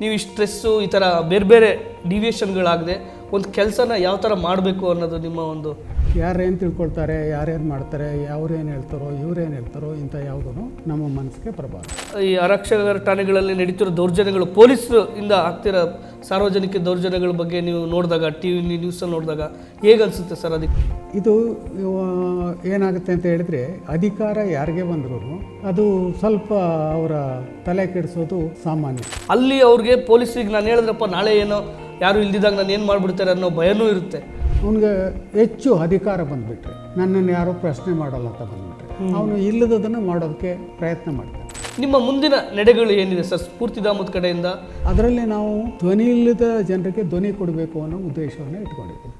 ನೀವು ಈ ಸ್ಟ್ರೆಸ್ಸು ಈ ಥರ ಬೇರೆ ಬೇರೆ ಡಿವಿಯೇಷನ್ಗಳಾಗದೆ ಒಂದು ಕೆಲಸನ ಯಾವ ಥರ ಮಾಡಬೇಕು ಅನ್ನೋದು ನಿಮ್ಮ ಒಂದು ಯಾರೇನು ತಿಳ್ಕೊಳ್ತಾರೆ, ಯಾರೇನು ಮಾಡ್ತಾರೆ, ಯಾವ್ರೇನು ಹೇಳ್ತಾರೋ ಇವ್ರೇನು ಹೇಳ್ತಾರೋ ಇಂಥ ಯಾವುದೂ ನಮ್ಮ ಮನಸ್ಸಿಗೆ ಪ್ರಭಾವ. ಈ ಆರಕ್ಷಕರ ಠಾಣೆಗಳಲ್ಲಿ ನಡೀತಿರೋ ದೌರ್ಜನ್ಯಗಳು, ಪೊಲೀಸರು ಇಂದ ಆಗ್ತಿರೋ ಸಾರ್ವಜನಿಕ ದೌರ್ಜನ್ಯಗಳ ಬಗ್ಗೆ ನೀವು ನೋಡಿದಾಗ, ಟಿ ವಿ ನ್ಯೂಸಲ್ಲಿ ನೋಡಿದಾಗ ಹೇಗೆ ಅನಿಸುತ್ತೆ ಸರ್? ಅದಕ್ಕೆ ಇದು ಏನಾಗುತ್ತೆ ಅಂತ ಹೇಳಿದ್ರೆ, ಅಧಿಕಾರ ಯಾರಿಗೆ ಬಂದರೂ ಅದು ಸ್ವಲ್ಪ ಅವರ ತಲೆ ಕೆಡಿಸೋದು ಸಾಮಾನ್ಯ. ಅಲ್ಲಿ ಅವ್ರಿಗೆ ಪೊಲೀಸರಿಗೆ ನಾನು ಹೇಳಿದ್ರಪ್ಪ ನಾಳೆ ಏನೋ ಯಾರು ಇಲ್ದಿದ್ದಾಗ ನಾನು ಏನು ಮಾಡಿಬಿಡ್ತಾರೆ ಅನ್ನೋ ಭಯನೂ ಇರುತ್ತೆ. ಅವನಿಗೆ ಹೆಚ್ಚು ಅಧಿಕಾರ ಬಂದುಬಿಟ್ರೆ, ನನ್ನನ್ನು ಯಾರೂ ಪ್ರಶ್ನೆ ಮಾಡೋಲ್ಲ ಅಂತ ಬಂದುಬಿಟ್ರೆ, ಅವನು ಇಲ್ಲದದನ್ನು ಮಾಡೋದಕ್ಕೆ ಪ್ರಯತ್ನ ಮಾಡ್ತಾನೆ. ನಿಮ್ಮ ಮುಂದಿನ ನಡೆಗಳು ಏನಿದೆ ಸರ್ ಸ್ಫೂರ್ತಿಧಾಮದ ಕಡೆಯಿಂದ? ಅದರಲ್ಲಿ ನಾವು ಧ್ವನಿ ಇಲ್ಲದ ಜನರಿಗೆ ಧ್ವನಿ ಕೊಡಬೇಕು ಅನ್ನೋ ಉದ್ದೇಶವನ್ನು ಇಟ್ಕೊಂಡಿದ್ದೀವಿ.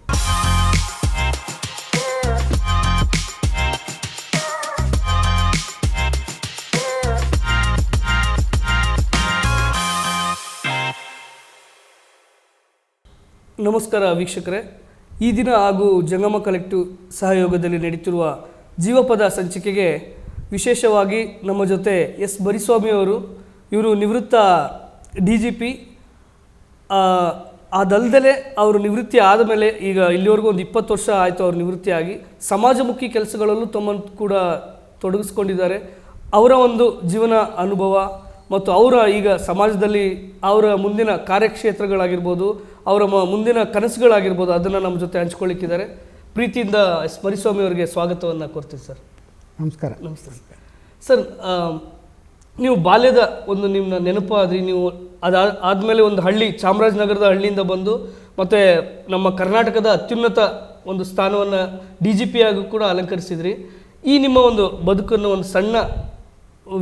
ನಮಸ್ಕಾರ ವೀಕ್ಷಕರೇ, ಈ ದಿನ ಹಾಗೂ ಜಂಗಮ ಕಲೆಕ್ಟಿವ್ ಸಹಯೋಗದಲ್ಲಿ ನಡೀತಿರುವ ಜೀವಪದ ಸಂಚಿಕೆಗೆ ವಿಶೇಷವಾಗಿ ನಮ್ಮ ಜೊತೆ ಎಸ್ ಬರಿಸ್ವಾಮಿಯವರು, ಇವರು ನಿವೃತ್ತ DGP. ಅದಲ್ಲದೆ ಅವರು ನಿವೃತ್ತಿ ಆದಮೇಲೆ ಈಗ ಇಲ್ಲಿವರೆಗೂ ಒಂದು 20 ವರ್ಷ ಆಯಿತು ಅವರು ನಿವೃತ್ತಿಯಾಗಿ ಸಮಾಜಮುಖಿ ಕೆಲಸಗಳಲ್ಲೂ ತಮ್ಮನ್ನು ಕೂಡ ತೊಡಗಿಸ್ಕೊಂಡಿದ್ದಾರೆ. ಅವರ ಒಂದು ಜೀವನ ಅನುಭವ ಮತ್ತು ಅವರ ಈಗ ಸಮಾಜದಲ್ಲಿ ಅವರ ಮುಂದಿನ ಕಾರ್ಯಕ್ಷೇತ್ರಗಳಾಗಿರ್ಬೋದು, ಅವರ ಮುಂದಿನ ಕನಸುಗಳಾಗಿರ್ಬೋದು, ಅದನ್ನು ನಮ್ಮ ಜೊತೆ ಹಂಚ್ಕೊಳ್ಳಿಕ್ಕಿದ್ದಾರೆ. ಪ್ರೀತಿಯಿಂದ ಎಸ್ ಬರಿಸ್ವಾಮಿ ಅವರಿಗೆ ಸ್ವಾಗತವನ್ನು ಕೊಡ್ತೀವಿ ಸರ್. ನಮಸ್ಕಾರ. ನಮಸ್ತೆ ಸರ್. ನೀವು ಬಾಲ್ಯದ ಒಂದು ನಿಮ್ಮ ನೆನಪಾದ್ರಿ, ನೀವು ಆದಮೇಲೆ ಒಂದು ಹಳ್ಳಿ, ಚಾಮರಾಜನಗರದ ಹಳ್ಳಿಯಿಂದ ಬಂದು ಮತ್ತು ನಮ್ಮ ಕರ್ನಾಟಕದ ಅತ್ಯುನ್ನತ ಒಂದು ಸ್ಥಾನವನ್ನು DGP ಆಗಿ ಕೂಡ ಅಲಂಕರಿಸಿದ್ರಿ. ಈ ನಿಮ್ಮ ಒಂದು ಬದುಕನ್ನು ಒಂದು ಸಣ್ಣ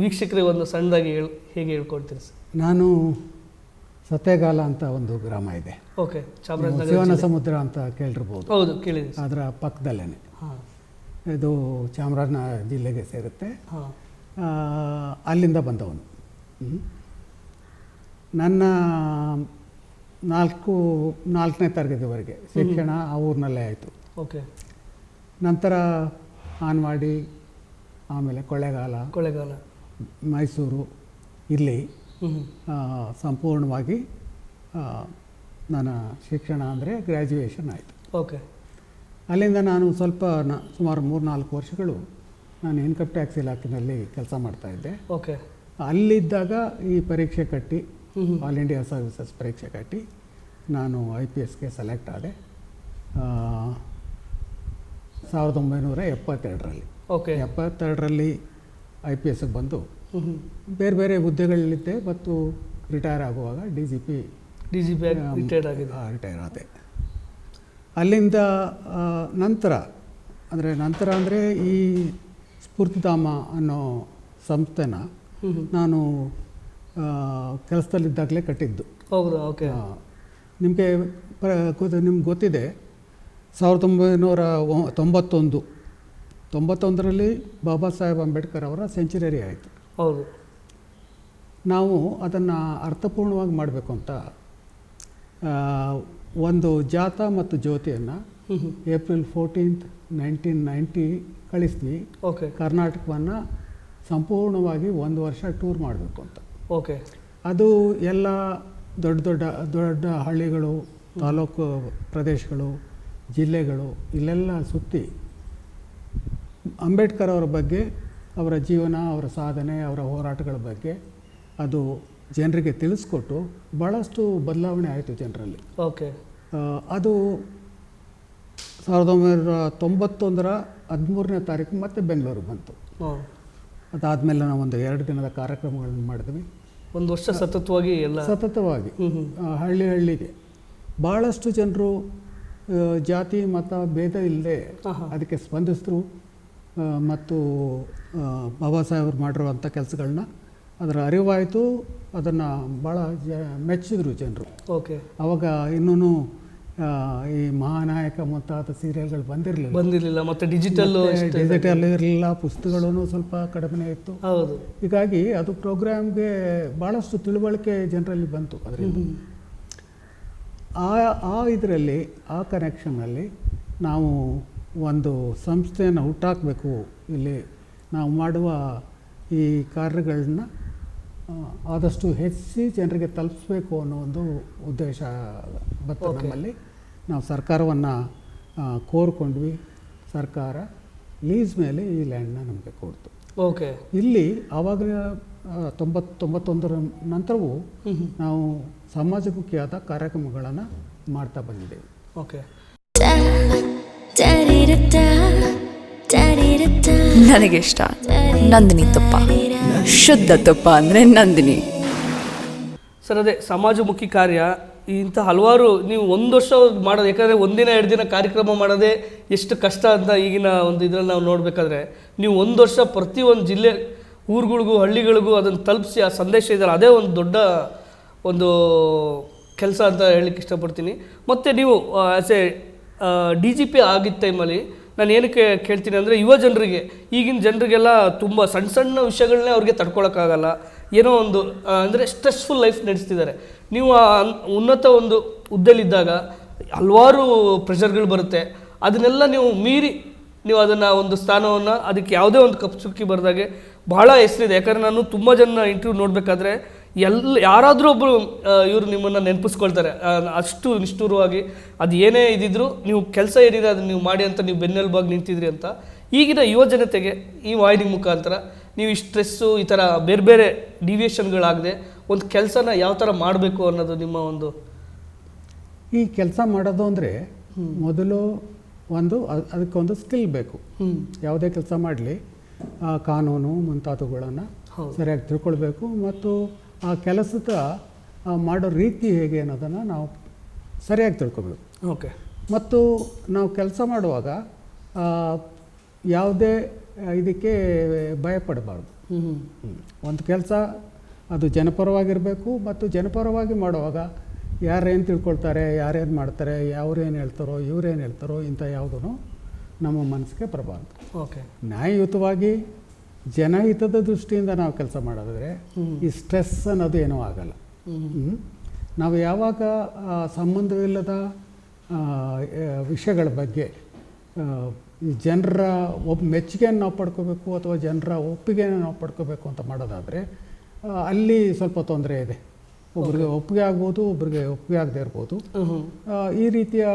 ವೀಕ್ಷಕರಿಗೆ ಒಂದು ಸಣ್ಣದಾಗಿ ಹೇಗೆ ಹೇಳ್ಕೊಡ್ತೀರಿ ಸರ್? ನಾನು ಸತ್ಯಗಾಲ ಅಂತ ಒಂದು ಗ್ರಾಮ ಇದೆ. ಓಕೆ. ಚಾಮರಾಜನಗರ ಶಿವನ ಸಮುದ್ರ ಅಂತ ಕೇಳಿರ್ಬೋದು. ಹೌದು, ಕೇಳಿದೆ. ಅದರ ಪಕ್ಕದಲ್ಲೇ ಹಾಂ. ಇದು ಚಾಮರಾಜನಗರ ಜಿಲ್ಲೆಗೆ ಸೇರುತ್ತೆ. ಹಾಂ. ಅಲ್ಲಿಂದ ಬಂದವನು. ನನ್ನ 4ನೇ ತರಗತಿವರೆಗೆ ಶಿಕ್ಷಣ ಆ ಊರಿನಲ್ಲೇ ಆಯಿತು. ಓಕೆ. ನಂತರ ಆನ್ವಾಡಿ, ಆಮೇಲೆ ಕೊಳ್ಳೇಗಾಲ, ಮೈಸೂರು, ಇಲ್ಲಿ ಸಂಪೂರ್ಣವಾಗಿ ನನ್ನ ಶಿಕ್ಷಣ ಅಂದರೆ ಗ್ರ್ಯಾಜುಯೇಷನ್ ಆಯಿತು. ಓಕೆ. ಅಲ್ಲಿಂದ ನಾನು ಸ್ವಲ್ಪ ಸುಮಾರು 3-4 ವರ್ಷಗಳು ನಾನು ಇನ್ಕಮ್ ಟ್ಯಾಕ್ಸ್ ಇಲಾಖೆಯಲ್ಲಿ ಕೆಲಸ ಮಾಡ್ತಾಯಿದ್ದೆ. ಓಕೆ. ಅಲ್ಲಿದ್ದಾಗ ಈ ಪರೀಕ್ಷೆ ಕಟ್ಟಿ, ಆಲ್ ಇಂಡಿಯಾ ಸರ್ವಿಸಸ್ ಪರೀಕ್ಷೆ ಕಟ್ಟಿ ನಾನು IPSಗೆ ಸೆಲೆಕ್ಟ್ ಆದೆ 1972ರಲ್ಲಿ. ಓಕೆ. 72ರಲ್ಲಿ IPSಗೆ ಬಂದು ಬೇರೆ ಬೇರೆ ಹುದ್ದೆಗಳಲ್ಲಿದ್ದೆ ಮತ್ತು ರಿಟೈರ್ ಆಗುವಾಗ DGP ರಿಟೈರ್ ಆದೆ. ಅಲ್ಲಿಂದ ನಂತರ ಅಂದರೆ ಈ ಸ್ಫೂರ್ತಿಧಾಮ ಅನ್ನೋ ಸಂಸ್ಥೆನ ನಾನು ಕೆಲಸದಲ್ಲಿದ್ದಾಗಲೇ ಕಟ್ಟಿದ್ದು. ಹೌದಾ? ಓಕೆ. ನಿಮಗೆ ನಿಮ್ಗೆ ಗೊತ್ತಿದೆ, 1991ರಲ್ಲಿ ಬಾಬಾ ಸಾಹೇಬ್ ಅಂಬೇಡ್ಕರ್ ಅವರ ಸೆಂಚುರರಿ ಆಯಿತು. ಹೌದು. ನಾವು ಅದನ್ನು ಅರ್ಥಪೂರ್ಣವಾಗಿ ಮಾಡಬೇಕು ಅಂತ ಒಂದು ಜಾಥಾ ಮತ್ತು ಜ್ಯೋತಿಯನ್ನು ಏಪ್ರಿಲ್ 14, 1990 ಕಳಿಸ್ತೀವಿ. ಓಕೆ. ಕರ್ನಾಟಕವನ್ನು ಸಂಪೂರ್ಣವಾಗಿ 1 ವರ್ಷ ಟೂರ್ ಮಾಡಬೇಕು ಅಂತ. ಓಕೆ. ಅದು ಎಲ್ಲ ದೊಡ್ಡ ಹಳ್ಳಿಗಳು, ತಾಲೂಕು ಪ್ರದೇಶಗಳು, ಜಿಲ್ಲೆಗಳು, ಇಲ್ಲೆಲ್ಲ ಸುತ್ತಿ ಅಂಬೇಡ್ಕರ್ ಅವರ ಬಗ್ಗೆ, ಅವರ ಜೀವನ, ಅವರ ಸಾಧನೆ, ಅವರ ಹೋರಾಟಗಳ ಬಗ್ಗೆ ಅದು ಜನರಿಗೆ ತಿಳಿಸ್ಕೊಟ್ಟು ಭಾಳಷ್ಟು ಬದಲಾವಣೆ ಆಯಿತು ಜನರಲ್ಲಿ. ಓಕೆ. ಅದು 1991ರ 13ನೇ ತಾರೀಕು ಮತ್ತೆ ಬೆಂಗಳೂರಿಗೆ ಬಂತು. ಅದಾದಮೇಲೆ ನಾವು ಒಂದು 2 ದಿನದ ಕಾರ್ಯಕ್ರಮಗಳನ್ನು ಮಾಡಿದ್ವಿ. 1 ವರ್ಷ ಸತತವಾಗಿ ಹಳ್ಳಿಗೆ ಭಾಳಷ್ಟು ಜನರು ಜಾತಿ ಮತ ಭೇದ ಇಲ್ಲದೆ ಅದಕ್ಕೆ ಸ್ಪಂದಿಸಿದ್ರು ಮತ್ತು ಬಾಬಾ ಸಾಹೇಬರು ಮಾಡಿರುವಂಥ ಕೆಲಸಗಳನ್ನ ಅದರ ಅರಿವಾಯಿತು. ಅದನ್ನು ಭಾಳ ಮೆಚ್ಚಿದ್ರು ಜನರು. ಓಕೆ. ಅವಾಗ ಇನ್ನೂ ಈ ಮಹಾನಾಯಕ ಮುಂತಾದ ಸೀರಿಯಲ್ಗಳು ಬಂದಿರಲಿಲ್ಲ ಮತ್ತು ಡಿಜಿಟಲ್ ಇರಲಿಲ್ಲ, ಪುಸ್ತಕಗಳೂ ಸ್ವಲ್ಪ ಕಡಿಮೆ ಇತ್ತು. ಹೌದು. ಹೀಗಾಗಿ ಅದು ಪ್ರೋಗ್ರಾಮ್ಗೆ ಭಾಳಷ್ಟು ತಿಳುವಳಿಕೆ ಜನರಲ್ಲಿ ಬಂತು. ಅದರಿಂದ ಇದರಲ್ಲಿ ಆ ಕನೆಕ್ಷನ್ನಲ್ಲಿ ನಾವು ಒಂದು ಸಂಸ್ಥೆಯನ್ನು ಹುಟ್ಟಾಕಬೇಕು. ಇಲ್ಲಿ ನಾವು ಮಾಡುವ ಈ ಕಾರ್ಯಗಳನ್ನ ಆದಷ್ಟು ಹೆಚ್ಚಿ ಜನರಿಗೆ ತಲುಪಿಸ್ಬೇಕು ಅನ್ನೋ ಒಂದು ಉದ್ದೇಶ ಬಂತು ನಮ್ಮಲ್ಲಿ. ನಾವು ಸರ್ಕಾರವನ್ನು ಕೋರ್ಕೊಂಡ್ವಿ. ಸರ್ಕಾರ ಲೀಸ್ ಮೇಲೆ ಈ ಲ್ಯಾಂಡ್ನ ನಮಗೆ ಕೊಡ್ತು. ಓಕೆ. ಇಲ್ಲಿ ಆವಾಗ 91 ನಂತರವೂ ನಾವು ಸಮಾಜಮುಖಿಯಾದ ಕಾರ್ಯಕ್ರಮಗಳನ್ನು ಮಾಡ್ತಾ ಬಂದಿದ್ದೇವೆ. ಓಕೆ. ನನಗೆ ಇಷ್ಟ ನಂದಿನಿ ತುಪ್ಪ, ಶುದ್ಧ ತುಪ್ಪ ಅಂದರೆ ನಂದಿನಿ. ಸರ್, ಅದೇ ಸಮಾಜಮುಖಿ ಕಾರ್ಯ ಇಂಥ ಹಲವಾರು ನೀವು ಒಂದು ವರ್ಷ ಮಾಡೋದು, ಯಾಕಂದರೆ ಒಂದಿನ 2 ದಿನ ಕಾರ್ಯಕ್ರಮ ಮಾಡೋದೇ ಎಷ್ಟು ಕಷ್ಟ ಅಂತ ಈಗಿನ ಒಂದು ಇದರಲ್ಲಿ ನಾವು ನೋಡಬೇಕಾದ್ರೆ, ನೀವು 1 ವರ್ಷ ಪ್ರತಿಯೊಂದು ಜಿಲ್ಲೆ ಊರುಗಳಿಗೂ ಹಳ್ಳಿಗಳಿಗೂ ಅದನ್ನು ತಲುಪಿಸಿ ಆ ಸಂದೇಶ ಇದೆಯಲ್ಲ, ಅದೇ ಒಂದು ದೊಡ್ಡ ಒಂದು ಕೆಲಸ ಅಂತ ಹೇಳಲಿಕ್ಕೆ ಇಷ್ಟಪಡ್ತೀನಿ. ಮತ್ತು ನೀವು ಆ್ಯಸ್ ಎ DGP ಆಗಿದ್ದ ಟೈಮಲ್ಲಿ ನಾನು ಏನಕ್ಕೆ ಕೇಳ್ತೀನಿ ಅಂದರೆ, ಯುವ ಜನರಿಗೆ, ಈಗಿನ ಜನರಿಗೆಲ್ಲ ತುಂಬ ಸಣ್ಣ ಸಣ್ಣ ವಿಷಯಗಳನ್ನೇ ಅವ್ರಿಗೆ ತಡ್ಕೊಳಕ್ಕಾಗಲ್ಲ. ಏನೋ ಒಂದು ಅಂದರೆ ಸ್ಟ್ರೆಸ್ಫುಲ್ ಲೈಫ್ ನಡೆಸ್ತಿದ್ದಾರೆ. ನೀವು ಉನ್ನತ ಒಂದು ಹುದ್ದೆಲಿದ್ದಾಗ ಹಲವಾರು ಪ್ರೆಷರ್ಗಳು ಬರುತ್ತೆ. ಅದನ್ನೆಲ್ಲ ನೀವು ಮೀರಿ ನೀವು ಅದನ್ನು ಒಂದು ಸ್ಥಾನವನ್ನು ಅದಕ್ಕೆ ಯಾವುದೇ ಒಂದು ಕಪ್ಪು ಚುಕ್ಕಿ ಬರೆದಾಗೆ ಬಹಳ ಹೆಸರಿದೆ. ಯಾಕಂದರೆ ನಾನು ತುಂಬ ಜನ ಇಂಟರ್ವ್ಯೂ ನೋಡಬೇಕಾದ್ರೆ ಯಾರಾದರೂ ಒಬ್ಬರು ಇವರು ನಿಮ್ಮನ್ನು ನೆನಪಿಸ್ಕೊಳ್ತಾರೆ. ಅಷ್ಟು ನಿಷ್ಠುರವಾಗಿ ಅದು ಏನೇ ಇದ್ದಿದ್ರು ನೀವು ಕೆಲಸ ಏನಿದೆ ಅದನ್ನು ನೀವು ಮಾಡಿ ಅಂತ ನೀವು ಬೆನ್ನೆಲುಬಾಗಿ ನಿಂತಿದ್ರಿ ಅಂತ. ಈಗಿನ ಯುವ ಜನತೆಗೆ ಈ ವಾಹಿನಿ ಮುಖಾಂತರ ನೀವು ಈ ಸ್ಟ್ರೆಸ್ಸು ಈ ಥರ ಬೇರೆ ಬೇರೆ ಡಿವಿಯೇಷನ್ಗಳಾಗದೆ ಒಂದು ಕೆಲಸನ ಯಾವ ಥರ ಮಾಡಬೇಕು ಅನ್ನೋದು ನಿಮ್ಮ ಒಂದು. ಈ ಕೆಲಸ ಮಾಡೋದು ಅಂದರೆ ಮೊದಲು ಅದಕ್ಕೊಂದು ಸ್ಕಿಲ್ ಬೇಕು. ಯಾವುದೇ ಕೆಲಸ ಮಾಡಲಿ ಕಾನೂನು ಮುಂತಾದವುಗಳನ್ನು ಸರಿಯಾಗಿ ತಿಳ್ಕೊಳ್ಬೇಕು. ಮತ್ತು ಆ ಕೆಲಸದ ಮಾಡೋ ರೀತಿ ಹೇಗೆ ಅನ್ನೋದನ್ನು ನಾವು ಸರಿಯಾಗಿ ತಿಳ್ಕೊಬೇಕು. ಓಕೆ. ಮತ್ತು ನಾವು ಕೆಲಸ ಮಾಡುವಾಗ ಯಾವುದೇ ಇದಕ್ಕೆ ಭಯಪಡಬಾರ್ದು. ಒಂದು ಕೆಲಸ ಅದು ಜನಪರವಾಗಿರಬೇಕು. ಮತ್ತು ಜನಪರವಾಗಿ ಮಾಡುವಾಗ ಯಾರೇನು ತಿಳ್ಕೊಳ್ತಾರೆ, ಯಾರೇನು ಮಾಡ್ತಾರೆ, ಯಾವ್ರೇನು ಹೇಳ್ತಾರೋ ಇವರೇನು ಹೇಳ್ತಾರೋ ಇಂಥ ಯಾವುದೂ ನಮ್ಮ ಮನಸ್ಸಿಗೆ ಬರಬಾರ್ದು. ಓಕೆ. ನ್ಯಾಯಯುತವಾಗಿ ಜನಹಿತದ ದೃಷ್ಟಿಯಿಂದ ನಾವು ಕೆಲಸ ಮಾಡೋದಾದರೆ ಈ ಸ್ಟ್ರೆಸ್ ಅನ್ನೋದು ಏನೂ ಆಗಲ್ಲ. ನಾವು ಯಾವಾಗ ಸಂಬಂಧವಿಲ್ಲದ ವಿಷಯಗಳ ಬಗ್ಗೆ ಈ ಜನರ ಮೆಚ್ಚುಗೆಯನ್ನು ನಾವು ಪಡ್ಕೋಬೇಕು ಅಥವಾ ಜನರ ಒಪ್ಪಿಗೆಯನ್ನು ನಾವು ಪಡ್ಕೋಬೇಕು ಅಂತ ಮಾಡೋದಾದರೆ ಅಲ್ಲಿ ಸ್ವಲ್ಪ ತೊಂದರೆ ಇದೆ. ಒಬ್ರಿಗೆ ಒಪ್ಪಿಗೆ ಆಗ್ಬೋದು, ಒಬ್ರಿಗೆ ಒಪ್ಪಿಗೆ ಆಗದೆ ಇರ್ಬೋದು. ಈ ರೀತಿಯ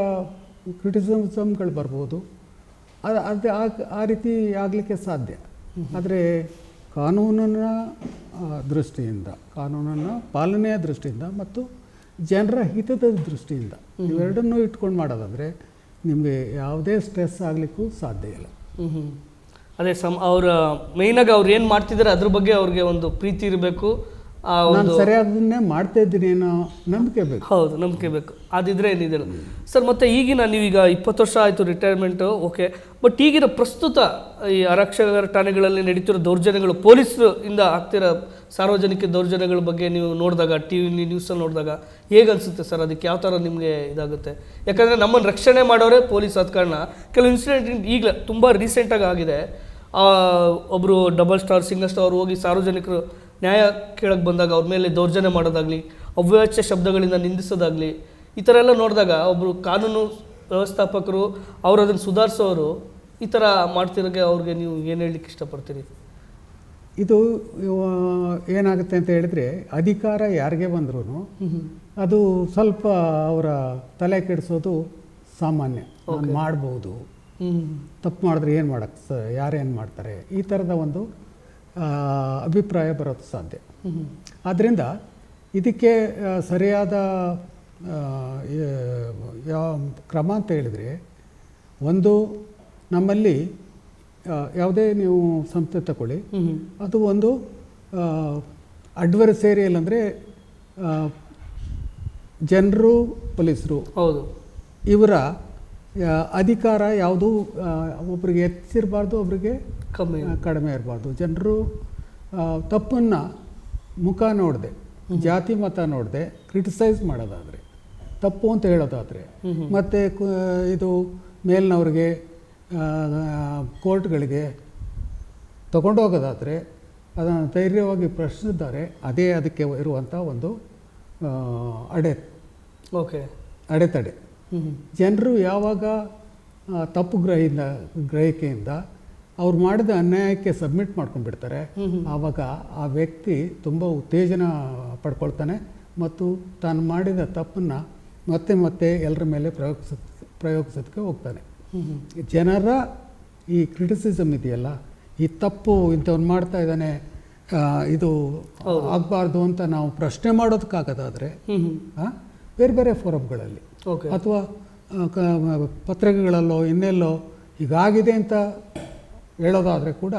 ಕ್ರಿಟಿಸಿಸಮ್ಗಳು ಬರ್ಬೋದು. ಅದು ಆ ರೀತಿ ಆಗಲಿಕ್ಕೆ ಸಾಧ್ಯ. ಆದರೆ ಕಾನೂನಿನ ದೃಷ್ಟಿಯಿಂದ, ಕಾನೂನನ್ನು ಪಾಲನೆಯ ದೃಷ್ಟಿಯಿಂದ ಮತ್ತು ಜನರ ಹಿತದ ದೃಷ್ಟಿಯಿಂದ ಇವೆರಡನ್ನೂ ಇಟ್ಕೊಂಡು ಮಾಡೋದಾದರೆ ನಿಮಗೆ ಯಾವುದೇ ಸ್ಟ್ರೆಸ್ ಆಗಲಿಕ್ಕೂ ಸಾಧ್ಯ ಇಲ್ಲ. ಅದೇ ಅವರ ಮೇಯ್ನಾಗಿ ಅವ್ರು ಏನು ಮಾಡ್ತಿದ್ದಾರೆ ಅದ್ರ ಬಗ್ಗೆ ಅವ್ರಿಗೆ ಒಂದು ಪ್ರೀತಿ ಇರಬೇಕು. ನಾನು ಸರಿಯಾದನ್ನೇ ಮಾಡ್ತಾ ಇದ್ದೀನಿ ಅನ್ನೋ ನಂಬಿಕೆ ಬೇಕು. ಹೌದು, ನಂಬಿಕೆ ಬೇಕು. ಅದಿದ್ರೆ ಏನಿದೆ ಸರ್. ಮತ್ತು ಈಗಿನ ನೀವೀಗ 20 ವರ್ಷ ಆಯಿತು ರಿಟೈರ್ಮೆಂಟು, ಓಕೆ. ಬಟ್ ಈಗಿನ ಪ್ರಸ್ತುತ ಈ ಆರಕ್ಷಕರ ಠಾಣೆಗಳಲ್ಲಿ ನಡೀತಿರೋ ದೌರ್ಜನ್ಯಗಳು, ಪೊಲೀಸರು ಇಂದ ಆಗ್ತಿರೋ ಸಾರ್ವಜನಿಕ ದೌರ್ಜನ್ಯಗಳ ಬಗ್ಗೆ ನೀವು ನೋಡಿದಾಗ, TV ನ್ಯೂಸಲ್ಲಿ ನೋಡಿದಾಗ ಹೇಗೆ ಅನಿಸುತ್ತೆ ಸರ್? ಅದಕ್ಕೆ ಯಾವ ಥರ ನಿಮಗೆ ಇದಾಗುತ್ತೆ? ಯಾಕಂದರೆ ನಮ್ಮನ್ನು ರಕ್ಷಣೆ ಮಾಡೋರೇ ಪೊಲೀಸ್. ಆದ ಕಾರಣ ಕೆಲವು ಇನ್ಸಿಡೆಂಟ್ ಈಗಲೇ ತುಂಬ ರೀಸೆಂಟಾಗಿ ಆಗಿದೆ. ಒಬ್ಬರು ಡಬಲ್ ಸ್ಟಾರ್, ಸಿಂಗಲ್ ಸ್ಟಾರ್ ಹೋಗಿ ಸಾರ್ವಜನಿಕರು ನ್ಯಾಯ ಕೇಳಕ್ಕೆ ಬಂದಾಗ ಅವ್ರ ಮೇಲೆ ದೌರ್ಜನ್ಯ ಮಾಡೋದಾಗಲಿ, ಅವ್ಯಾಚ್ಯ ಶಬ್ದಗಳಿಂದ ನಿಂದಿಸೋದಾಗಲಿ, ಈ ಥರ ಎಲ್ಲ ನೋಡಿದಾಗ ಒಬ್ಬರು ಕಾನೂನು ವ್ಯವಸ್ಥಾಪಕರು ಅವರು ಅದನ್ನು ಸುಧಾರಿಸೋರು ಈ ಥರ ಮಾಡ್ತಿರೋಕ್ಕೆ ಅವ್ರಿಗೆ ನೀವು ಏನು ಹೇಳಲಿಕ್ಕೆ ಇಷ್ಟಪಡ್ತೀರಿ? ಇದು ಏನಾಗುತ್ತೆ ಅಂತ ಹೇಳಿದ್ರೆ, ಅಧಿಕಾರ ಯಾರಿಗೆ ಬಂದ್ರೂ ಅದು ಸ್ವಲ್ಪ ಅವರ ತಲೆ ಕೆಡಿಸೋದು ಸಾಮಾನ್ಯ. ಮಾಡ್ಬೋದು, ತಪ್ಪು ಮಾಡಿದ್ರೆ ಏನು ಮಾಡೋಕ್ಕೆ, ಯಾರೇನು ಮಾಡ್ತಾರೆ, ಈ ಥರದ ಒಂದು ಅಭಿಪ್ರಾಯ ಬರೋದು ಸಾಧ್ಯ. ಆದ್ದರಿಂದ ಇದಕ್ಕೆ ಸರಿಯಾದ ಯಾವ ಕ್ರಮ ಅಂತ ಹೇಳಿದರೆ, ಒಂದು ನಮ್ಮಲ್ಲಿ ಯಾವುದೇ ನೀವು ಸಂಸ್ಥೆ ತಗೊಳ್ಳಿ, ಅದು ಒಂದು ಅಡ್ವರ್ಸೇರಿಯಲ್ ಅಂದರೆ ಜನರು ಪೊಲೀಸರು ಹೌದು ಇವರ ಅಧಿಕಾರ ಯಾವುದು ಒಬ್ಬರಿಗೆ ಹೆಚ್ಚಿರಬಾರ್ದು, ಒಬ್ಬರಿಗೆ ಕಡಿಮೆ ಇರಬಾರ್ದು. ಜನರು ತಪ್ಪನ್ನು ಮುಖ ನೋಡದೆ, ಜಾತಿ ಮತ ನೋಡದೆ ಕ್ರಿಟಿಸೈಸ್ ಮಾಡೋದಾದರೆ, ತಪ್ಪು ಅಂತ ಹೇಳೋದಾದರೆ, ಮತ್ತು ಇದು ಮೇಲಿನವ್ರಿಗೆ ಕೋರ್ಟ್ಗಳಿಗೆ ತಗೊಂಡೋಗೋದಾದರೆ ಅದನ್ನು ಧೈರ್ಯವಾಗಿ ಪ್ರಶ್ನಿಸಿದ್ದಾರೆ. ಅದೇ ಅದಕ್ಕೆ ಇರುವಂಥ ಒಂದು ಅಡೆತಡೆ. ಜನರು ಯಾವಾಗ ತಪ್ಪು ಗ್ರಹಿಕೆಯಿಂದ ಅವ್ರು ಮಾಡಿದ ಅನ್ಯಾಯಕ್ಕೆ ಸಬ್ಮಿಟ್ ಮಾಡ್ಕೊಂಡ್ಬಿಡ್ತಾರೆ. ಆವಾಗ ಆ ವ್ಯಕ್ತಿ ತುಂಬ ಉತ್ತೇಜನ ಪಡ್ಕೊಳ್ತಾನೆ ಮತ್ತು ತಾನು ಮಾಡಿದ ತಪ್ಪನ್ನು ಮತ್ತೆ ಮತ್ತೆ ಎಲ್ಲರ ಮೇಲೆ ಪ್ರಯೋಗಿಸೋದಕ್ಕೆ ಹೋಗ್ತಾನೆ. ಜನರ ಈ ಕ್ರಿಟಿಸಿಸಮ್ ಇದೆಯಲ್ಲ, ಈ ತಪ್ಪು ಇಂಥವ್ನು ಮಾಡ್ತಾ ಇದ್ದಾನೆ, ಇದು ಆಗಬಾರ್ದು ಅಂತ ನಾವು ಪ್ರಶ್ನೆ ಮಾಡೋದಕ್ಕಾಗೋದಾದರೆ ಬೇರೆ ಬೇರೆ ಫೋರಮ್ಗಳಲ್ಲಿ ಅಥವಾ ಪತ್ರಿಕೆಗಳಲ್ಲೋ ಇನ್ನೆಲ್ಲೋ ಹೀಗಾಗಿದೆ ಅಂತ ಹೇಳೋದಾದರೆ ಕೂಡ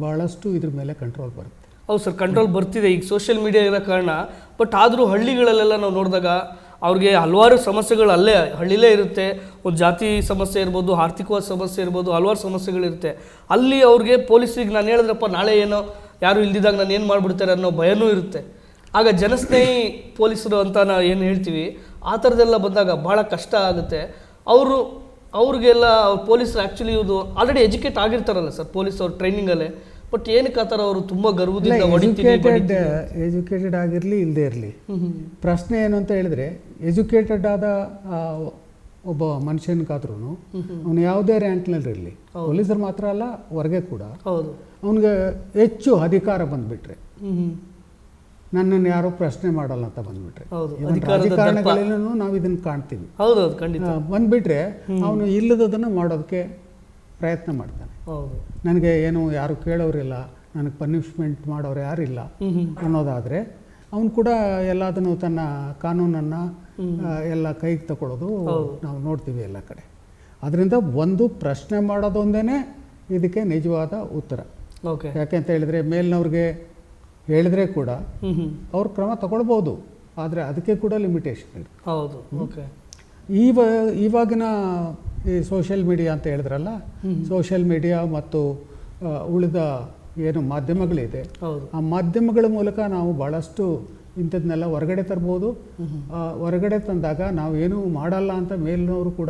ಭಾಳಷ್ಟು ಇದ್ರ ಮೇಲೆ ಕಂಟ್ರೋಲ್ ಬರುತ್ತೆ. ಹೌದು ಸರ್, ಕಂಟ್ರೋಲ್ ಬರ್ತಿದೆ ಈಗ ಸೋಷಿಯಲ್ ಮೀಡಿಯಾ ಇರೋ ಕಾರಣ. ಬಟ್ ಆದರೂ ಹಳ್ಳಿಗಳಲ್ಲೆಲ್ಲ ನಾವು ನೋಡಿದಾಗ ಅವ್ರಿಗೆ ಹಲವಾರು ಸಮಸ್ಯೆಗಳು ಅಲ್ಲೇ ಹಳ್ಳಿಲೇ ಇರುತ್ತೆ. ಒಂದು ಜಾತಿ ಸಮಸ್ಯೆ ಇರ್ಬೋದು, ಆರ್ಥಿಕವಾದ ಸಮಸ್ಯೆ ಇರ್ಬೋದು, ಹಲವಾರು ಸಮಸ್ಯೆಗಳಿರುತ್ತೆ. ಅಲ್ಲಿ ಅವ್ರಿಗೆ ಪೊಲೀಸಿಗೆ ನಾನು ಹೇಳಿದ್ರಪ್ಪ ನಾಳೆ ಏನೋ ಯಾರು ಇಲ್ದಿದ್ದಾಗ ನಾನು ಏನು ಮಾಡಿಬಿಡ್ತಾರೆ ಅನ್ನೋ ಭಯನೂ ಇರುತ್ತೆ. ಆಗ ಜನಸ್ನೇಹಿ ಪೊಲೀಸರು ಅಂತ ನಾವು ಏನು ಹೇಳ್ತೀವಿ, ಆ ಥರದ್ದೆಲ್ಲ ಬಂದಾಗ ಭಾಳ ಕಷ್ಟ ಆಗುತ್ತೆ. ಅವ್ರಿಗೆಲ್ಲ ಪೊಲೀಸರು ಆ್ಯಕ್ಚುಲಿ ಇವರು ಆಲ್ರೆಡಿ ಎಜುಕೇಟ್ ಆಗಿರ್ತಾರಲ್ಲ ಸರ್ ಪೊಲೀಸ್ ಅವ್ರ ಟ್ರೈನಿಂಗಲ್ಲೇ. ಬಟ್ ಏನಕ್ಕೆ ಆ ಥರ ಅವರು ತುಂಬ ಗರ್ವದಿಂದ ಎಜುಕೇಟೆಡ್ ಆಗಿರಲಿ ಇಲ್ಲದೆ ಇರಲಿ, ಪ್ರಶ್ನೆ ಏನು ಅಂತ ಹೇಳಿದ್ರೆ ಎಜುಕೇಟೆಡ್ ಆದ ಒಬ್ಬ ಮನುಷ್ಯನಿಗಾದ್ರೂ ಅವನು ಯಾವುದೇ ರ್ಯಾಂಕ್ನಲ್ಲಿರಲಿ, ಪೊಲೀಸರು ಮಾತ್ರ ಅಲ್ಲ ಹೊರಗೆ ಕೂಡ ಅವನಿಗೆ ಹೆಚ್ಚು ಅಧಿಕಾರ ಬಂದುಬಿಟ್ರೆ, ನನ್ನನ್ನು ಯಾರೋ ಪ್ರಶ್ನೆ ಮಾಡಲ್ಲ ಅಂತ ಬಂದ್ಬಿಟ್ರೆ, ರಾಜಕಾರಣಗಳಲ್ಲೂ ನಾವು ಇದನ್ನು ಕಾಣ್ತೀವಿ. ಬಂದ್ಬಿಟ್ರೆ ಅವನು ಇಲ್ಲದದನ್ನು ಮಾಡೋದಕ್ಕೆ ಪ್ರಯತ್ನ ಮಾಡ್ತಾನೆ. ನನಗೆ ಏನು ಯಾರು ಕೇಳೋರಿಲ್ಲ, ನನಗೆ ಪನಿಷ್ಮೆಂಟ್ ಮಾಡೋರು ಯಾರಿಲ್ಲ ಅನ್ನೋದಾದರೆ ಅವನು ಕೂಡ ಎಲ್ಲದನ್ನು ತನ್ನ ಕಾನೂನನ್ನು ಎಲ್ಲ ಕೈಗೆ ತಗೊಳ್ಳೋದು ನಾವು ನೋಡ್ತೀವಿ ಎಲ್ಲ ಕಡೆ. ಅದರಿಂದ ಒಂದು ಪ್ರಶ್ನೆ ಮಾಡೋದೊಂದೇ ಇದಕ್ಕೆ ನಿಜವಾದ ಉತ್ತರ. ಯಾಕೆಂತ ಹೇಳಿದರೆ ಮೇಲಿನವ್ರಿಗೆ ಹೇಳಿದ್ರೆ ಕೂಡ ಅವ್ರು ಕ್ರಮ ತಗೊಳ್ಬೋದು, ಆದರೆ ಅದಕ್ಕೆ ಕೂಡ ಲಿಮಿಟೇಷನ್ ಇದೆ. ಇವಾಗಿನ ಈ ಸೋಷಿಯಲ್ ಮೀಡಿಯಾ ಅಂತ ಹೇಳಿದ್ರಲ್ಲ, ಸೋಷಿಯಲ್ ಮೀಡಿಯಾ ಮತ್ತು ಉಳಿದ ಏನು ಮಾಧ್ಯಮಗಳಿದೆ, ಆ ಮಾಧ್ಯಮಗಳ ಮೂಲಕ ನಾವು ಭಾಳಷ್ಟು ಇಂಥದ್ದನ್ನೆಲ್ಲ ಹೊರಗಡೆ ತರ್ಬೋದು. ಹೊರಗಡೆ ತಂದಾಗ ನಾವು ಏನೂ ಮಾಡಲ್ಲ ಅಂತ ಮೇಲಿನವರು ಕೂಡ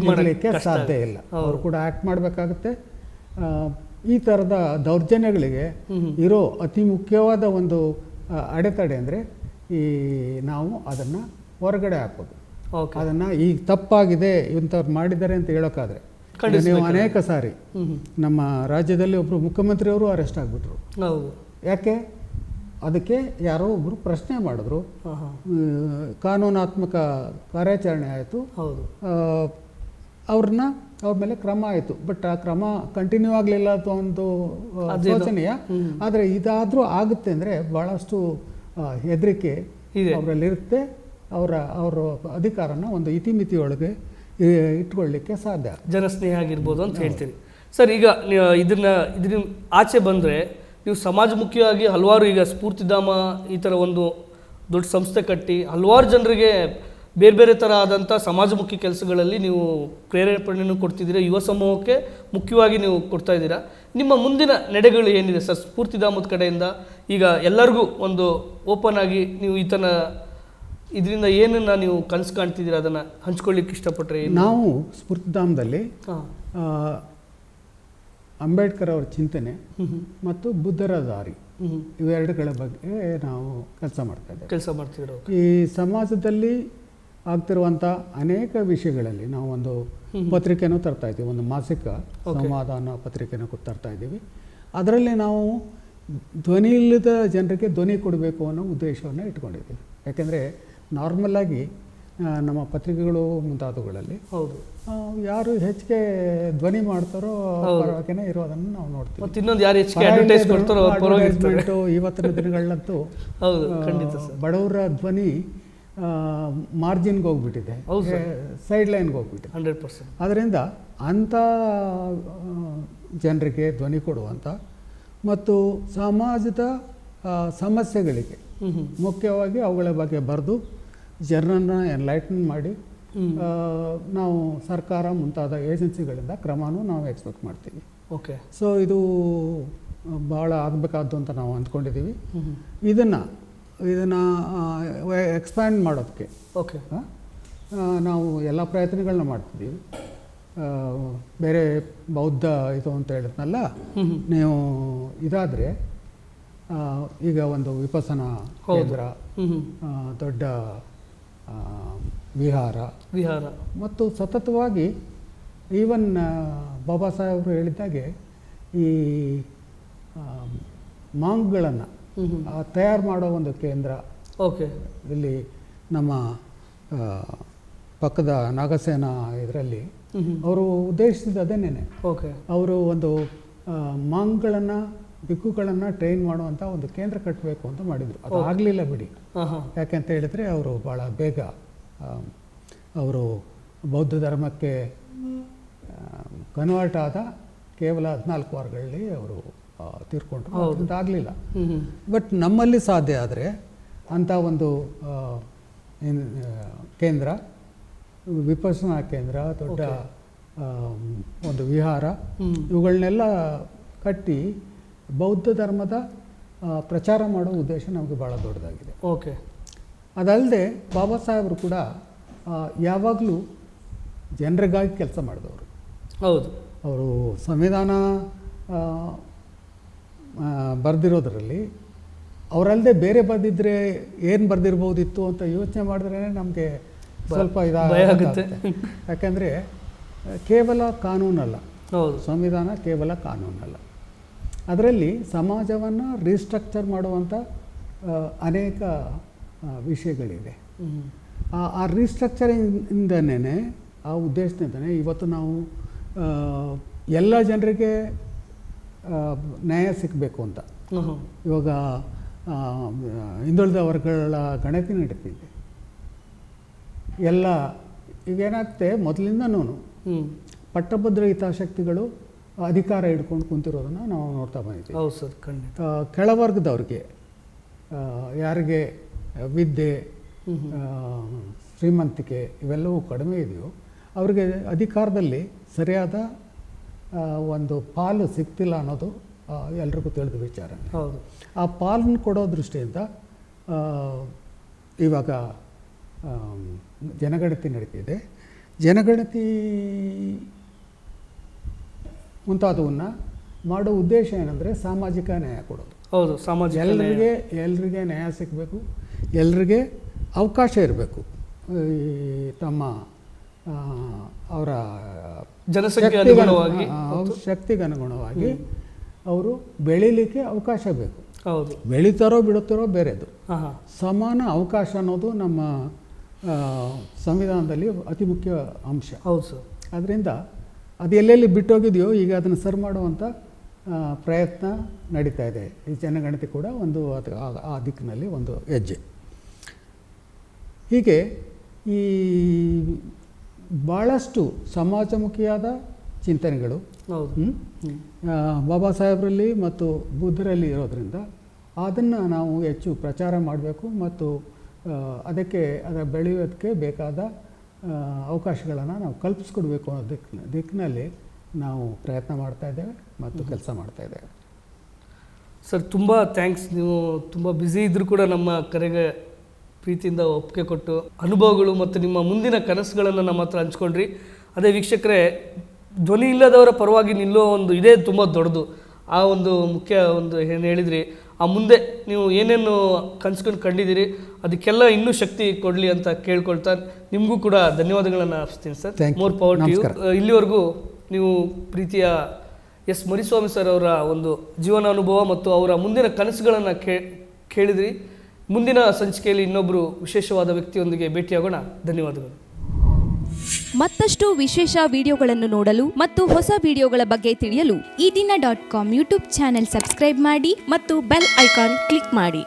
ಮಾಡಲಿಕ್ಕೆ ಸಾಧ್ಯ ಇಲ್ಲ. ಅವರು ಕೂಡ ಆ್ಯಕ್ಟ್ ಮಾಡಬೇಕಾಗುತ್ತೆ. ಈ ಥರದ ದೌರ್ಜನ್ಯಗಳಿಗೆ ಇರೋ ಅತಿ ಮುಖ್ಯವಾದ ಒಂದು ಅಡೆತಡೆ ಅಂದರೆ ಈ ನಾವು ಅದನ್ನು ಹೊರಗಡೆ ಹಾಕೋದು. ಅದನ್ನು ಈಗ ತಪ್ಪಾಗಿದೆ ಇಂಥವ್ರು ಮಾಡಿದ್ದಾರೆ ಅಂತ ಹೇಳೋಕ್ಕಾದ್ರೆ ನೀವು ಅನೇಕ ಸಾರಿ ನಮ್ಮ ರಾಜ್ಯದಲ್ಲಿ ಒಬ್ಬರು ಮುಖ್ಯಮಂತ್ರಿಯವರು ಅರೆಸ್ಟ್ ಆಗಿಬಿಟ್ರು. ಯಾಕೆ? ಅದಕ್ಕೆ ಯಾರೋ ಒಬ್ಬರು ಪ್ರಶ್ನೆ ಮಾಡಿದ್ರು, ಕಾನೂನಾತ್ಮಕ ಕಾರ್ಯಾಚರಣೆ ಆಯಿತು, ಅವ್ರ ಮೇಲೆ ಕ್ರಮ ಆಯಿತು. ಬಟ್ ಆ ಕ್ರಮ ಕಂಟಿನ್ಯೂ ಆಗಲಿಲ್ಲ ಅಥವಾ ಒಂದು ಶೋಚನೀಯ. ಆದರೆ ಇದಾದರೂ ಆಗುತ್ತೆ ಅಂದರೆ ಭಾಳಷ್ಟು ಹೆದರಿಕೆ ಅವರಲ್ಲಿರುತ್ತೆ. ಅವರ ಅಧಿಕಾರನ ಒಂದು ಇತಿಮಿತಿಯೊಳಗೆ ಇಟ್ಕೊಳ್ಳಿಕ್ಕೆ ಸಾಧ್ಯ. ಜನಸ್ನೇಹ ಆಗಿರ್ಬೋದು ಅಂತ ಹೇಳ್ತೀರಿ ಸರ್. ಈಗ ಇದನ್ನ ಆಚೆ ಬಂದರೆ ನೀವು ಸಮಾಜಮುಖಿಯಾಗಿ ಹಲವಾರು ಈಗ ಸ್ಫೂರ್ತಿಧಾಮ ಈ ಥರ ಒಂದು ದೊಡ್ಡ ಸಂಸ್ಥೆ ಕಟ್ಟಿ ಹಲವಾರು ಜನರಿಗೆ ಬೇರೆ ಬೇರೆ ಥರ ಆದಂಥ ಸಮಾಜಮುಖಿ ಕೆಲಸಗಳಲ್ಲಿ ನೀವು ಪ್ರೇರೇಪಣೆಯನ್ನು ಕೊಡ್ತಿದ್ದೀರಾ. ಯುವ ಸಮೂಹಕ್ಕೆ ಮುಖ್ಯವಾಗಿ ನೀವು ಕೊಡ್ತಾ ಇದ್ದೀರಾ. ನಿಮ್ಮ ಮುಂದಿನ ನಡೆಗಳು ಏನಿದೆ ಸರ್ ಸ್ಫೂರ್ತಿಧಾಮದ ಕಡೆಯಿಂದ? ಈಗ ಎಲ್ಲರಿಗೂ ಒಂದು ಓಪನ್ ಆಗಿ ನೀವು ಇದರಿಂದ ಏನನ್ನು ನೀವು ಕನಸು ಕಾಣ್ತಿದ್ದೀರಾ, ಅದನ್ನು ಹಂಚ್ಕೊಳ್ಳಿಕ್ಕೆ ಇಷ್ಟಪಟ್ಟರೆ? ನಾವು ಸ್ಫೂರ್ತಿಧಾಮದಲ್ಲಿ ಅಂಬೇಡ್ಕರ್ ಅವರ ಚಿಂತನೆ ಮತ್ತು ಬುದ್ಧರ ದಾರಿ ಇವೆರಡುಗಳ ಬಗ್ಗೆ ನಾವು ಕೆಲಸ ಮಾಡ್ತಿದ್ದೀವಿ. ಈ ಸಮಾಜದಲ್ಲಿ ಆಗ್ತಿರುವಂಥ ಅನೇಕ ವಿಷಯಗಳಲ್ಲಿ ನಾವು ಒಂದು ಪತ್ರಿಕೆನೂ ತರ್ತಾ ಇದ್ದೀವಿ, ಒಂದು ಮಾಸಿಕ ಸಂವಾದ ಅನ್ನೋ ಪತ್ರಿಕೆನೂ ತರ್ತಾ ಇದ್ದೀವಿ. ಅದರಲ್ಲಿ ನಾವು ಧ್ವನಿ ಇಲ್ಲದ ಜನರಿಗೆ ಧ್ವನಿ ಕೊಡಬೇಕು ಅನ್ನೋ ಉದ್ದೇಶವನ್ನು ಇಟ್ಕೊಂಡಿದ್ದೀವಿ. ಯಾಕೆಂದರೆ ನಾರ್ಮಲ್ಲಾಗಿ ನಮ್ಮ ಪತ್ರಿಕೆಗಳು ಮುಂತಾದವುಗಳಲ್ಲಿ ಯಾರು ಹೆಚ್ಚಿಗೆ ಧ್ವನಿ ಮಾಡ್ತಾರೋ ಪರವಾಗಿನೇ ಇರೋದನ್ನು ನಾವು ನೋಡ್ತೀವಿ. ಇವತ್ತಿನ ದಿನಗಳಂತೂ ಬಡವರ ಧ್ವನಿ ಮಾರ್ಜಿನ್ಗೆ ಹೋಗ್ಬಿಟ್ಟಿದೆ, ಸೈಡ್ ಲೈನ್ಗೆ ಹೋಗ್ಬಿಟ್ಟಿದೆ. 100%. ಅದರಿಂದ ಅಂಥ ಜನರಿಗೆ ಧ್ವನಿ ಕೊಡುವಂಥ ಮತ್ತು ಸಮಾಜದ ಸಮಸ್ಯೆಗಳಿಗೆ ಮುಖ್ಯವಾಗಿ ಅವುಗಳ ಬಗ್ಗೆ ಬರೆದು ಜನರನ್ನು ಎನ್ಲೈಟನ್ ಮಾಡಿ ನಾವು ಸರ್ಕಾರ ಮುಂತಾದ ಏಜೆನ್ಸಿಗಳಿಂದ ಕ್ರಮನೂ ನಾವು ಎಕ್ಸ್ಪೆಕ್ಟ್ ಮಾಡ್ತೀವಿ. ಸೊ ಇದು ಭಾಳ ಆಗಬೇಕಾದ್ದು ಅಂತ ನಾವು ಅಂದ್ಕೊಂಡಿದ್ದೀವಿ. ಇದನ್ನು ಎಕ್ಸ್ಪ್ಯಾಂಡ್ ಮಾಡೋದಕ್ಕೆ ನಾವು ಎಲ್ಲ ಪ್ರಯತ್ನಗಳನ್ನ ಮಾಡ್ತಿದ್ದೀವಿ. ಬೇರೆ ಬೌದ್ಧ ಇದು ಅಂತ ಹೇಳಿದ್ನಲ್ಲ, ನೀವು ಇದಾದರೆ ಈಗ ಒಂದು ವಿಪಸನಾ ಕೇಂದ್ರ, ದೊಡ್ಡ ವಿಹಾರ ಮತ್ತು ಸತತವಾಗಿ ಈವನ್ ಬಾಬಾ ಸಾಹೇಬರು ಹೇಳಿದ್ದಾಗೆ ಈ ಮಾಂಗ್ಗಳನ್ನು ತಯಾರು ಮಾಡೋ ಒಂದು ಕೇಂದ್ರ ಓಕೆ ಇಲ್ಲಿ ನಮ್ಮ ಪಕ್ಕದ ನಾಗಸೇನಾ ಇದರಲ್ಲಿ ಅವರು ಉದ್ದೇಶಿಸಿದ ಅದೇನೇನೆ. ಓಕೆ ಅವರು ಒಂದು ಮಾಂಗ್ಗಳನ್ನು ಬಿಕ್ಕುಗಳನ್ನು ಟ್ರೈನ್ ಮಾಡುವಂಥ ಒಂದು ಕೇಂದ್ರ ಕಟ್ಟಬೇಕು ಅಂತ ಮಾಡಿದರು. ಅದು ಆಗಲಿಲ್ಲ ಬಿಡಿ. ಯಾಕೆಂತ ಹೇಳಿದರೆ ಅವರು ಭಾಳ ಬೇಗ ಅವರು ಬೌದ್ಧ ಧರ್ಮಕ್ಕೆ ಕನ್ವರ್ಟ್ ಆದ ಕೇವಲ 14 ವಾರಗಳಲ್ಲಿ ಅವರು ತೀರ್ಕೊಂಡ್ರು. ಅದರಿಂದ ಆಗಲಿಲ್ಲ. ಬಟ್ ನಮ್ಮಲ್ಲಿ ಸಾಧ್ಯ ಆದರೆ ಅಂಥ ಒಂದು ಕೇಂದ್ರ, ವಿಪස්සನಾ ಕೇಂದ್ರ, ದೊಡ್ಡ ಒಂದು ವಿಹಾರ, ಇವುಗಳನ್ನೆಲ್ಲ ಕಟ್ಟಿ ಬೌದ್ಧ ಧರ್ಮದ ಪ್ರಚಾರ ಮಾಡೋ ಉದ್ದೇಶ ನಮಗೆ ಭಾಳ ದೊಡ್ಡದಾಗಿದೆ. ಓಕೆ. ಅದಲ್ಲದೆ ಬಾಬಾ ಸಾಹೇಬರು ಕೂಡ ಯಾವಾಗಲೂ ಜನರಿಗಾಗಿ ಕೆಲಸ ಮಾಡಿದವರು. ಹೌದು. ಅವರು ಸಂವಿಧಾನ ಬರೆದಿರೋದ್ರಲ್ಲಿ ಅವರಲ್ಲದೆ ಬೇರೆ ಬರೆದಿದ್ರೆ ಏನು ಬರೆದಿರ್ಬೋದಿತ್ತು ಅಂತ ಯೋಚನೆ ಮಾಡಿದ್ರೇ ನಮಗೆ ಸ್ವಲ್ಪ ಇದಾಗುತ್ತೆ. ಯಾಕೆಂದರೆ ಕೇವಲ ಕಾನೂನಲ್ಲ, ಹೌದು, ಸಂವಿಧಾನ ಕೇವಲ ಕಾನೂನಲ್ಲ, ಅದರಲ್ಲಿ ಸಮಾಜವನ್ನು ರೀಸ್ಟ್ರಕ್ಚರ್ ಮಾಡುವಂಥ ಅನೇಕ ವಿಷಯಗಳಿದೆ. ಆ ರೀಸ್ಟ್ರಕ್ಚರಿಂದನೇ, ಆ ಉದ್ದೇಶದಿಂದನೇ ಇವತ್ತು ನಾವು ಎಲ್ಲ ಜನರಿಗೆ ನ್ಯಾಯ ಸಿಗಬೇಕು ಅಂತ ಇವಾಗ ಹಿಂದುಳಿದ ವರ್ಗಗಳ ಗಣತಿ ನಡೀತಿದೆ. ಎಲ್ಲ ಈಗೇನಾಗ್ತದೆ, ಮೊದಲಿಂದನೂ ಪಟ್ಟಭದ್ರ ಹಿತಾಸಕ್ತಿಗಳು ಅಧಿಕಾರ ಹಿಡ್ಕೊಂಡು ಕುಂತಿರೋದನ್ನು ನಾವು ನೋಡ್ತಾ ಬಂದಿದ್ದೀವಿ. ಹೌದು ಸರ್, ಖಂಡಿತ. ಕೆಳವರ್ಗದವ್ರಿಗೆ, ಯಾರಿಗೆ ವಿದ್ಯೆ, ಶ್ರೀಮಂತಿಕೆ ಇವೆಲ್ಲವೂ ಕಡಿಮೆ ಇದೆಯೋ ಅವರಿಗೆ ಅಧಿಕಾರದಲ್ಲಿ ಸರಿಯಾದ ಒಂದು ಪಾಲು ಸಿಗ್ತಿಲ್ಲ ಅನ್ನೋದು ಎಲ್ರಿಗೂ ತಿಳಿದ ವಿಚಾರ. ಹೌದು. ಆ ಪಾಲನ್ನು ಕೊಡೋ ದೃಷ್ಟಿಯಿಂದ ಇವಾಗ ಜನಗಣತಿ ನಡೀತಿದೆ. ಜನಗಣತಿ ಮುಂತಾದವನ್ನು ಮಾಡೋ ಉದ್ದೇಶ ಏನಂದರೆ ಸಾಮಾಜಿಕ ನ್ಯಾಯ ಕೊಡೋದು. ಹೌದು, ಸಾಮಾಜಿಕ ಎಲ್ರಿಗೆ ನ್ಯಾಯ ಸಿಗಬೇಕು, ಎಲ್ರಿಗೆ ಅವಕಾಶ ಇರಬೇಕು. ತಮ್ಮ ಅವರ ಶಕ್ತಿಗೆ ಅನುಗುಣವಾಗಿ ಅವರು ಬೆಳೀಲಿಕ್ಕೆ ಅವಕಾಶ ಬೇಕು. ಹೌದು, ಬೆಳೀತಾರೋ ಬಿಡುತ್ತಾರೋ ಬೇರೆದು. ಸಮಾನ ಅವಕಾಶ ಅನ್ನೋದು ನಮ್ಮ ಸಂವಿಧಾನದಲ್ಲಿ ಅತಿ ಮುಖ್ಯ ಅಂಶ. ಹೌದು ಸರ್. ಅದರಿಂದ ಅದು ಎಲ್ಲೆಲ್ಲಿ ಬಿಟ್ಟೋಗಿದೆಯೋ ಈಗ ಅದನ್ನು ಸರಿ ಮಾಡುವಂಥ ಪ್ರಯತ್ನ ನಡೀತಾ ಇದೆ. ಈ ಜನಗಣತಿ ಕೂಡ ಒಂದು ಆ ದಿಕ್ಕಿನಲ್ಲಿ ಒಂದು ಹೆಜ್ಜೆ. ಹೀಗೆ ಈ ಭಾಳಷ್ಟು ಸಮಾಜಮುಖಿಯಾದ ಚಿಂತನೆಗಳು ಬಾಬಾ ಸಾಹೇಬರಲ್ಲಿ ಮತ್ತು ಬುದ್ಧರಲ್ಲಿ ಇರೋದರಿಂದ ಅದನ್ನು ನಾವು ಹೆಚ್ಚು ಪ್ರಚಾರ ಮಾಡಬೇಕು ಮತ್ತು ಅದಕ್ಕೆ ಅದರ ಬೆಳೆಯೋದಕ್ಕೆ ಬೇಕಾದ ಅವಕಾಶಗಳನ್ನು ನಾವು ಕಲ್ಪಿಸ್ಕೊಡ್ಬೇಕು ಅನ್ನೋ ದಿಕ್ಕಿನಲ್ಲಿ ನಾವು ಪ್ರಯತ್ನ ಮಾಡ್ತಾ ಇದ್ದೇವೆ ಮತ್ತು ಕೆಲಸ ಮಾಡ್ತಾ ಇದ್ದೇವೆ. ಸರ್, ತುಂಬ ಥ್ಯಾಂಕ್ಸ್. ನೀವು ತುಂಬ ಬ್ಯುಸಿ ಇದ್ದರೂ ಕೂಡ ನಮ್ಮ ಕರೆಗೆ ಪ್ರೀತಿಯಿಂದ ಒಪ್ಪಿಗೆ ಕೊಟ್ಟು ಅನುಭವಗಳು ಮತ್ತು ನಿಮ್ಮ ಮುಂದಿನ ಕನಸುಗಳನ್ನು ನಮ್ಮ ಹತ್ರ ಹಂಚ್ಕೊಂಡ್ರಿ. ಅದೇ ವೀಕ್ಷಕರೇ, ಧ್ವನಿ ಇಲ್ಲದವರ ಪರವಾಗಿ ನಿಲ್ಲೋ ಒಂದು ಇದೇ ತುಂಬ ದೊಡ್ಡದು. ಆ ಒಂದು ಮುಖ್ಯ ಒಂದು ಏನು ಹೇಳಿದ್ರಿ, ಆ ಮುಂದೆ ನೀವು ಏನೇನು ಕನ್ಸ್ಕೊಂಡು ಕಂಡಿದ್ದೀರಿ ಅದಕ್ಕೆಲ್ಲ ಇನ್ನೂ ಶಕ್ತಿ ಕೊಡಲಿ ಅಂತ ಕೇಳ್ಕೊಳ್ತಾ ನಿಮಗೂ ಕೂಡ ಧನ್ಯವಾದಗಳನ್ನು ಅರ್ಪಿಸ್ತೀನಿ sir. More power to you. ಇಲ್ಲಿವರೆಗೂ ನೀವು ಪ್ರೀತಿಯ ಎಸ್ ಮರಿಸ್ವಾಮಿ ಸರ್ ಅವರ ಒಂದು ಜೀವನ ಅನುಭವ ಮತ್ತು ಅವರ ಮುಂದಿನ ಕನಸುಗಳನ್ನು ಕೇಳಿದ್ರಿ. ಮುಂದಿನ ಸಂಚಿಕೆಯಲ್ಲಿ ಇನ್ನೊಬ್ಬರು ವಿಶೇಷವಾದ ವ್ಯಕ್ತಿಯೊಂದಿಗೆ ಭೇಟಿಯಾಗೋಣ. ಧನ್ಯವಾದಗಳು. ಮತ್ತಷ್ಟು ವಿಶೇಷ ವಿಡಿಯೋಗಳನ್ನು ನೋಡಲು ಮತ್ತು ಹೊಸ ವಿಡಿಯೋಗಳ ಬಗ್ಗೆ ತಿಳಿಯಲು EDina.com ಯೂಟ್ಯೂಬ್ ಚಾನೆಲ್ ಸಬ್ಸ್ಕ್ರೈಬ್ ಮಾಡಿ ಮತ್ತು ಬೆಲ್ ಐಕಾನ್ ಕ್ಲಿಕ್ ಮಾಡಿ.